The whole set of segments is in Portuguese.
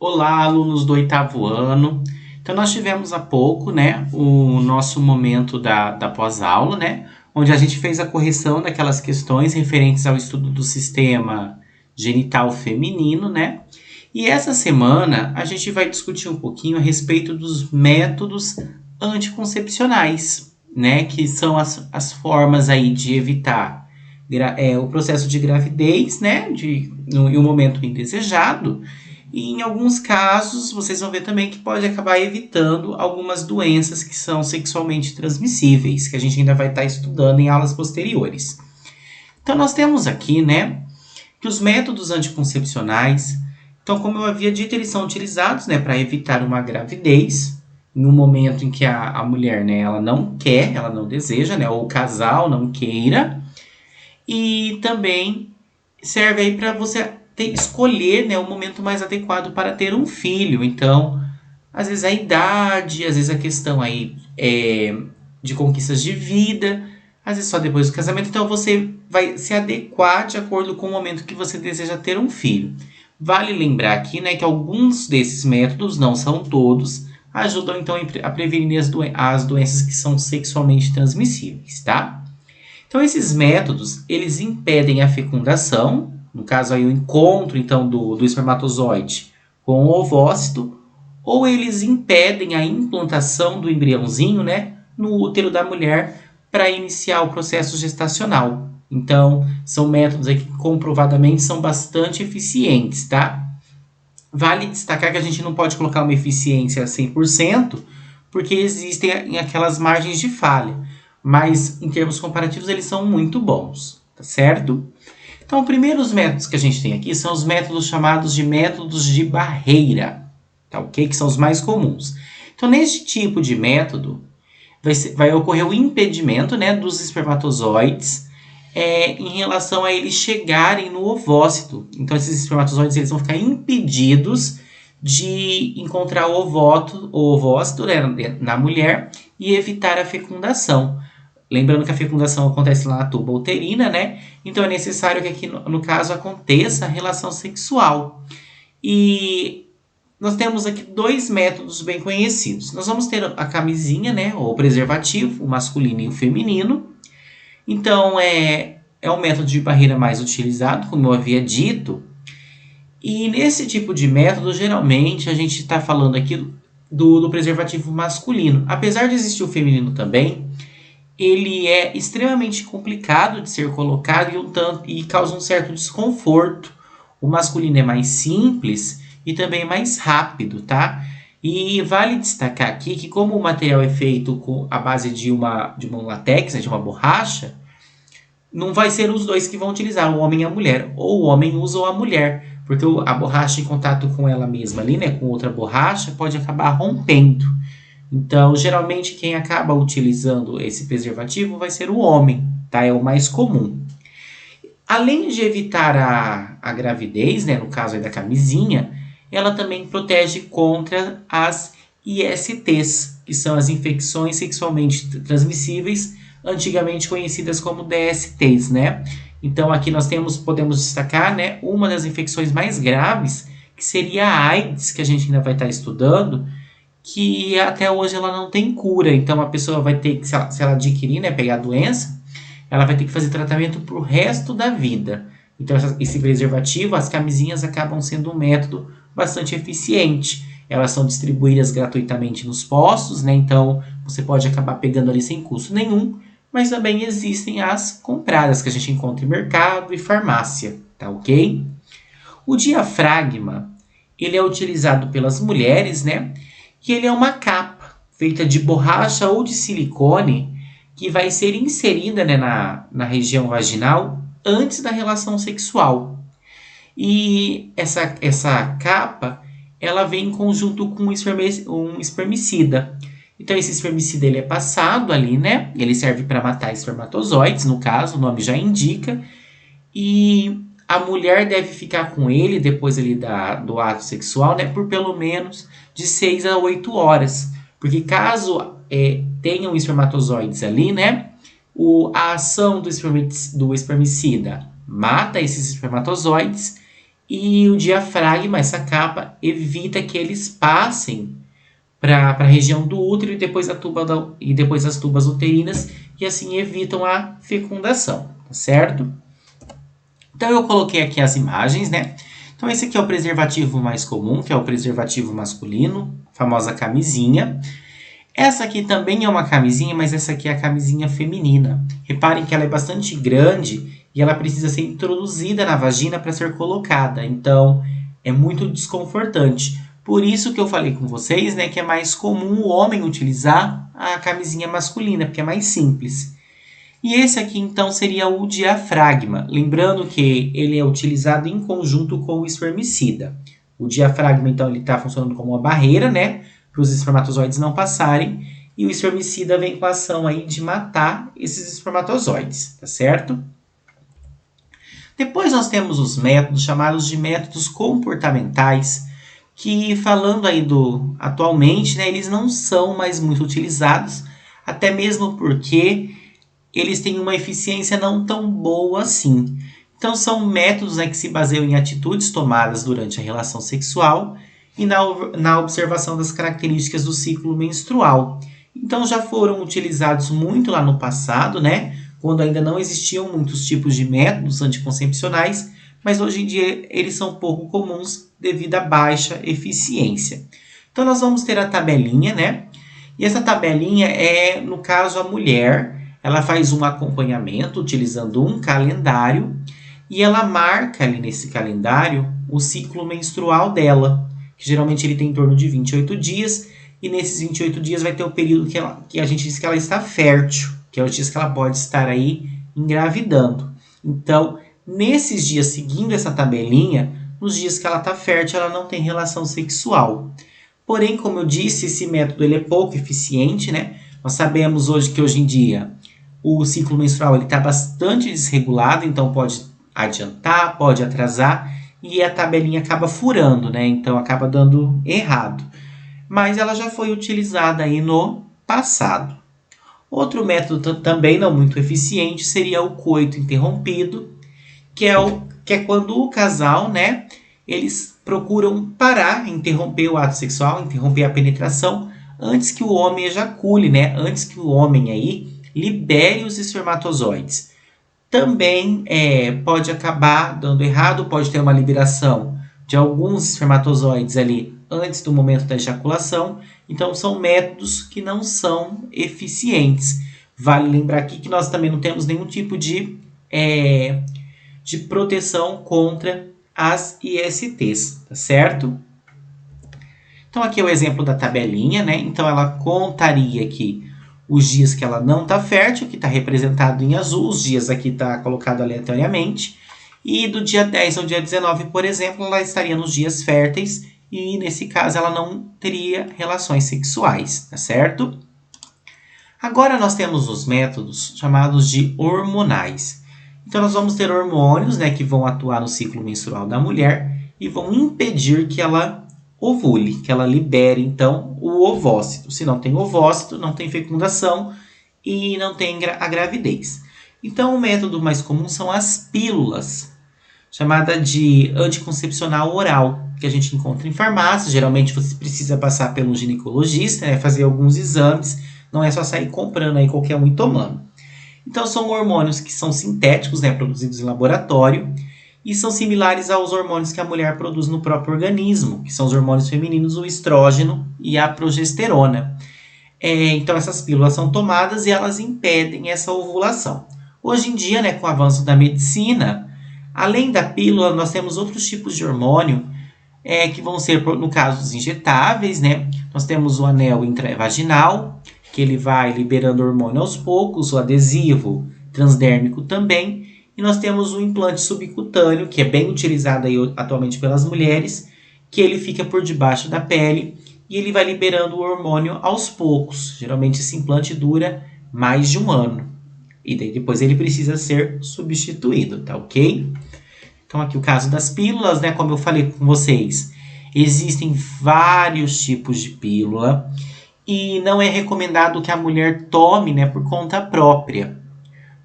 Olá, alunos do oitavo ano. Então, nós tivemos há pouco, né, o nosso momento da pós-aula, né, onde a gente fez a correção daquelas questões referentes ao estudo do sistema genital feminino, né? E essa semana a gente vai discutir um pouquinho a respeito dos métodos anticoncepcionais, né, que são as formas aí de evitar o processo de gravidez, né, em um momento indesejado, e em alguns casos, vocês vão ver também que pode acabar evitando algumas doenças que são sexualmente transmissíveis, que a gente ainda vai estar estudando em aulas posteriores. Então, nós temos aqui, né, que os métodos anticoncepcionais, então, como eu havia dito, eles são utilizados, né, para evitar uma gravidez, em um momento em que a mulher, né, ela não quer, ela não deseja, né, ou o casal não queira, e também serve aí para você escolher, né, o momento mais adequado para ter um filho. Então, às vezes a idade, às vezes a questão aí de conquistas de vida, às vezes só depois do casamento. Então, você vai se adequar de acordo com o momento que você deseja ter um filho. Vale lembrar aqui, né, que alguns desses métodos, não são todos, ajudam então a prevenir as doenças que são sexualmente transmissíveis, tá? Então, esses métodos, eles impedem a fecundação, no caso aí o encontro então do espermatozoide com o ovócito, ou eles impedem a implantação do embriãozinho, né, no útero da mulher para iniciar o processo gestacional. Então, são métodos aí que comprovadamente são bastante eficientes, tá? Vale destacar que a gente não pode colocar uma eficiência a 100%, porque existem aquelas margens de falha. Mas, em termos comparativos, eles são muito bons, tá certo? Então, primeiros métodos que a gente tem aqui são os métodos chamados de métodos de barreira, tá ok? Que são os mais comuns. Então, neste tipo de método, vai ocorrer o impedimento, né, dos espermatozoides em relação a eles chegarem no ovócito. Então, esses espermatozoides eles vão ficar impedidos de encontrar o ovócito, né, na mulher e evitar a fecundação. Lembrando que a fecundação acontece lá na tuba uterina, né? Então é necessário que aqui, no caso, aconteça a relação sexual. E nós temos aqui dois métodos bem conhecidos. Nós vamos ter a camisinha, né? Ou preservativo, o masculino e o feminino. Então é o método de barreira mais utilizado, como eu havia dito. E nesse tipo de método, geralmente, a gente está falando aqui do preservativo masculino. Apesar de existir o feminino também, ele é extremamente complicado de ser colocado e causa um certo desconforto. O masculino é mais simples e também mais rápido, tá? E vale destacar aqui que como o material é feito com a base de um latex, né, de uma borracha, não vai ser os dois que vão utilizar, o homem e a mulher. Ou o homem usa ou a mulher, porque a borracha em contato com ela mesma ali, né, com outra borracha, pode acabar rompendo. Então, geralmente, quem acaba utilizando esse preservativo vai ser o homem, tá? É o mais comum. Além de evitar a gravidez, né, no caso aí da camisinha, ela também protege contra as ISTs, que são as infecções sexualmente transmissíveis, antigamente conhecidas como DSTs, né? Então, aqui nós podemos destacar, né, uma das infecções mais graves, que seria a AIDS, que a gente ainda vai estar estudando, que até hoje ela não tem cura. Então a pessoa vai ter que, se ela adquirir, né, pegar a doença, ela vai ter que fazer tratamento pro resto da vida. Então esse preservativo, as camisinhas acabam sendo um método bastante eficiente. Elas são distribuídas gratuitamente nos postos, né? Então você pode acabar pegando ali sem custo nenhum, mas também existem as compradas que a gente encontra em mercado e farmácia, tá ok? O diafragma, ele é utilizado pelas mulheres, né? Que ele é uma capa feita de borracha ou de silicone que vai ser inserida, né, na região vaginal antes da relação sexual. E essa capa ela vem em conjunto com um espermicida. Então esse espermicida ele é passado ali, né? Ele serve para matar espermatozoides, no caso, o nome já indica. E a mulher deve ficar com ele depois ali do ato sexual, né, por pelo menos de 6 a 8 horas. Porque caso tenham espermatozoides ali, né, a ação do espermicida mata esses espermatozoides E o diafragma, essa capa, evita que eles passem para a região do útero e depois as tubas uterinas, e assim evitam a fecundação, tá certo? Então eu coloquei aqui as imagens, né? Então esse aqui é o preservativo mais comum, que é o preservativo masculino, a famosa camisinha. Essa aqui também é uma camisinha, mas essa aqui é a camisinha feminina. Reparem que ela é bastante grande e ela precisa ser introduzida na vagina para ser colocada. Então, é muito desconfortante. Por isso que eu falei com vocês, né, que é mais comum o homem utilizar a camisinha masculina, porque é mais simples. E esse aqui, então, seria o diafragma. Lembrando que ele é utilizado em conjunto com o espermicida. O diafragma, então, ele está funcionando como uma barreira, né? Para os espermatozoides não passarem. E o espermicida vem com a ação aí de matar esses espermatozoides, tá certo? Depois nós temos os métodos chamados de métodos comportamentais, que falando aí atualmente, né, eles não são mais muito utilizados, até mesmo porque eles têm uma eficiência não tão boa assim. Então são métodos, né, que se baseiam em atitudes tomadas durante a relação sexual e na observação das características do ciclo menstrual. Então já foram utilizados muito lá no passado, né, quando ainda não existiam muitos tipos de métodos anticoncepcionais, mas hoje em dia eles são pouco comuns devido à baixa eficiência. Então nós vamos ter a tabelinha, né? E essa tabelinha é, no caso, a mulher, ela faz um acompanhamento utilizando um calendário e ela marca ali nesse calendário o ciclo menstrual dela, que geralmente ele tem em torno de 28 dias, e nesses 28 dias vai ter o período que a gente diz que ela está fértil, que é os dias que ela pode estar aí engravidando. Então, nesses dias seguindo essa tabelinha, nos dias que ela está fértil, ela não tem relação sexual. Porém, como eu disse, esse método ele é pouco eficiente, né? Nós sabemos que hoje em dia o ciclo menstrual está bastante desregulado, então pode adiantar, pode atrasar, e a tabelinha acaba furando, né? Então acaba dando errado. Mas ela já foi utilizada aí no passado. Outro método também não muito eficiente seria o coito interrompido, que é quando o casal, né, eles procuram parar, interromper o ato sexual, interromper a penetração antes que o homem ejacule, né, antes que o homem aí libere os espermatozoides. Também pode acabar dando errado, pode ter uma liberação de alguns espermatozoides ali antes do momento da ejaculação. Então, são métodos que não são eficientes. Vale lembrar aqui que nós também não temos nenhum tipo de proteção contra as ISTs, tá certo? Então, aqui é o exemplo da tabelinha, né? Então, ela contaria aqui os dias que ela não está fértil, que está representado em azul, os dias aqui está colocado aleatoriamente, e do dia 10 ao dia 19, por exemplo, ela estaria nos dias férteis, e nesse caso ela não teria relações sexuais, tá certo? Agora nós temos os métodos chamados de hormonais. Então nós vamos ter hormônios, né, que vão atuar no ciclo menstrual da mulher e vão impedir que ela ovule, que ela libere então o ovócito. Se não tem ovócito, não tem fecundação e não tem a gravidez. Então o método mais comum são as pílulas, chamada de anticoncepcional oral, que a gente encontra em farmácia. Geralmente você precisa passar pelo ginecologista, né, fazer alguns exames, não é só sair comprando aí qualquer um e tomando. Então são hormônios que são sintéticos, né, produzidos em laboratório, e são similares aos hormônios que a mulher produz no próprio organismo, que são os hormônios femininos, o estrógeno e a progesterona. Então essas pílulas são tomadas e elas impedem essa ovulação. Hoje em dia, né, com o avanço da medicina, além da pílula, nós temos outros tipos de hormônio que vão ser, no caso, os injetáveis, né? Nós temos o anel intravaginal, que ele vai liberando hormônio aos poucos, o adesivo transdérmico também, e nós temos o implante subcutâneo, que é bem utilizado aí atualmente pelas mulheres, que ele fica por debaixo da pele e ele vai liberando o hormônio aos poucos. Geralmente esse implante dura mais de um ano. E daí depois ele precisa ser substituído, tá ok? Então aqui o caso das pílulas, né? Como eu falei com vocês, existem vários tipos de pílula e não é recomendado que a mulher tome, né, por conta própria,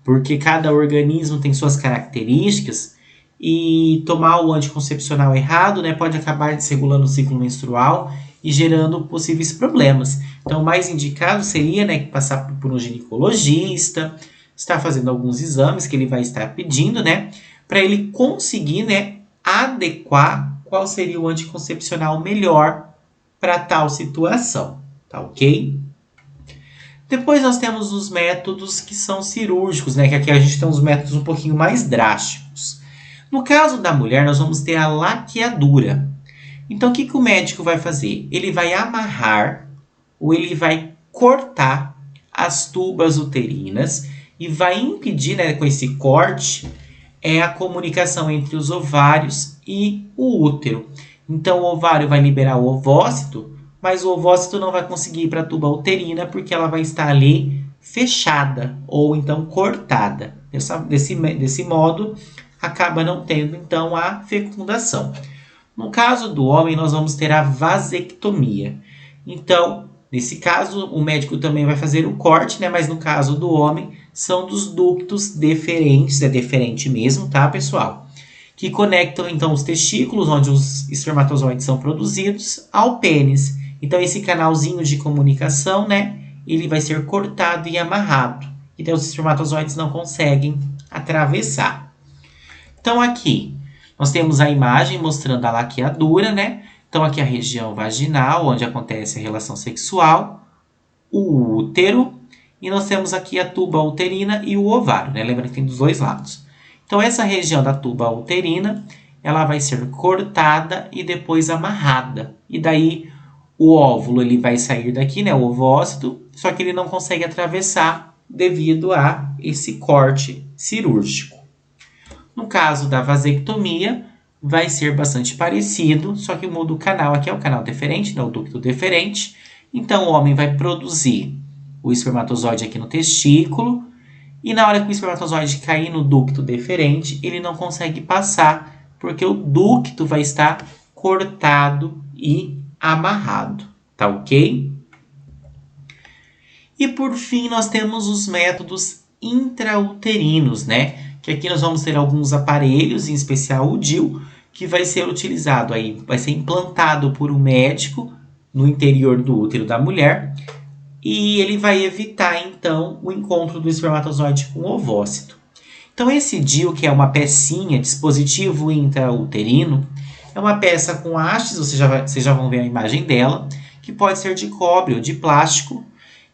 porque cada organismo tem suas características e tomar o anticoncepcional errado, né, pode acabar desregulando o ciclo menstrual e gerando possíveis problemas. Então, o mais indicado seria, né, passar por um ginecologista, estar fazendo alguns exames que ele vai estar pedindo, né, para ele conseguir, né, adequar qual seria o anticoncepcional melhor para tal situação, tá ok? Depois nós temos os métodos que são cirúrgicos, né, que aqui a gente tem uns métodos um pouquinho mais drásticos. No caso da mulher, nós vamos ter a laqueadura. Então, o que o médico vai fazer? Ele vai amarrar ou ele vai cortar as tubas uterinas e vai impedir, né, com esse corte, a comunicação entre os ovários e o útero. Então, o ovário vai liberar o ovócito, mas o ovócito não vai conseguir ir para a tuba uterina porque ela vai estar ali fechada ou então cortada. Desse modo, acaba não tendo então a fecundação. No caso do homem, nós vamos ter a vasectomia. Então, nesse caso, o médico também vai fazer o corte, né? Mas no caso do homem, são dos ductos deferentes, é deferente mesmo, tá, pessoal? Que conectam então os testículos, onde os espermatozoides são produzidos, ao pênis. Então, esse canalzinho de comunicação, né? Ele vai ser cortado e amarrado. Então, os espermatozoides não conseguem atravessar. Então, aqui, nós temos a imagem mostrando a laqueadura, né? Então, aqui a região vaginal, onde acontece a relação sexual, o útero, e nós temos aqui a tuba uterina e o ovário, né? Lembra que tem dos dois lados. Então, essa região da tuba uterina, ela vai ser cortada e depois amarrada. E daí, o óvulo ele vai sair daqui, né? O ovócito, só que ele não consegue atravessar devido a esse corte cirúrgico. No caso da vasectomia, vai ser bastante parecido, só que muda o canal. Aqui é o canal deferente, né, o ducto deferente. Então, o homem vai produzir o espermatozoide aqui no testículo. E na hora que o espermatozoide cair no ducto deferente, ele não consegue passar, porque o ducto vai estar cortado e amarrado. Tá ok? E por fim, nós temos os métodos intrauterinos, né? Que aqui nós vamos ter alguns aparelhos, em especial o DIU, que vai ser utilizado aí, vai ser implantado por um médico no interior do útero da mulher e ele vai evitar, então, o encontro do espermatozoide com o ovócito. Então, esse DIU, que é uma pecinha, dispositivo intrauterino, é uma peça com hastes, vocês já vão ver a imagem dela, que pode ser de cobre ou de plástico,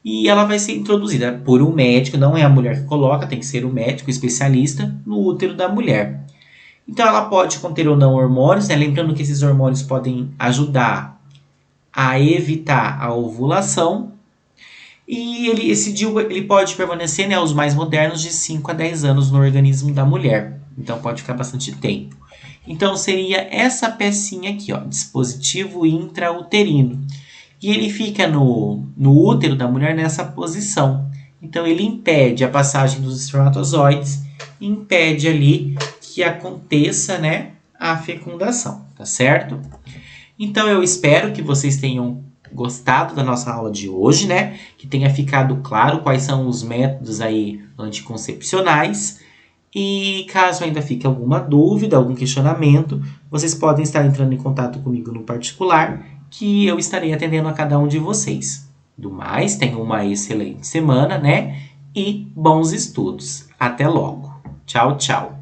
e ela vai ser introduzida por um médico, não é a mulher que coloca, tem que ser o médico especialista no útero da mulher. Então ela pode conter ou não hormônios, né? Lembrando que esses hormônios podem ajudar a evitar a ovulação. E esse DIU ele pode permanecer, né, os mais modernos, de 5 a 10 anos no organismo da mulher. Então pode ficar bastante tempo. Então seria essa pecinha aqui, ó, dispositivo intrauterino. E ele fica no útero da mulher nessa posição. Então, ele impede a passagem dos espermatozoides, impede ali que aconteça, né, a fecundação, tá certo? Então, eu espero que vocês tenham gostado da nossa aula de hoje, né? Que tenha ficado claro quais são os métodos aí anticoncepcionais. E caso ainda fique alguma dúvida, algum questionamento, vocês podem estar entrando em contato comigo no particular, que eu estarei atendendo a cada um de vocês. Do mais, tenham uma excelente semana, né? E bons estudos. Até logo. Tchau, tchau.